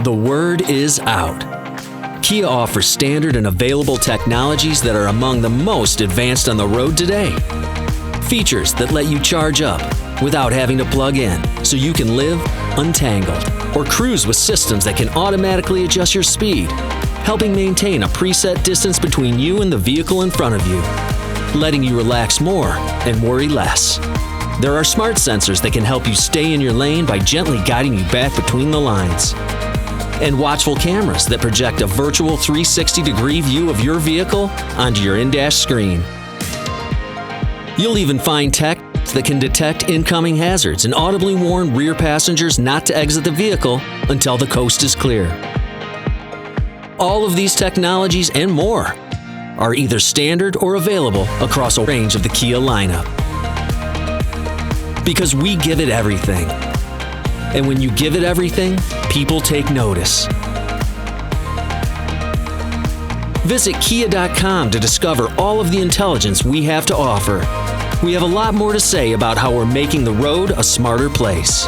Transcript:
The word is out. Kia offers standard and available technologies that are among the most advanced on the road today. Features that let you charge up without having to plug in, so you can live untangled or cruise with systems that can automatically adjust your speed, helping maintain a preset distance between you and the vehicle in front of you, letting you relax more and worry less. There are smart sensors that can help you stay in your lane by gently guiding you back between the lines. And watchful cameras that project a virtual 360-degree view of your vehicle onto your in-dash screen. You'll even find tech that can detect incoming hazards and audibly warn rear passengers not to exit the vehicle until the coast is clear. All of these technologies and more are either standard or available across a range of the Kia lineup. Because we give it everything. And when you give it everything, people take notice. Visit Kia.com to discover all of the intelligence we have to offer. We have a lot more to say about how we're making the road a smarter place.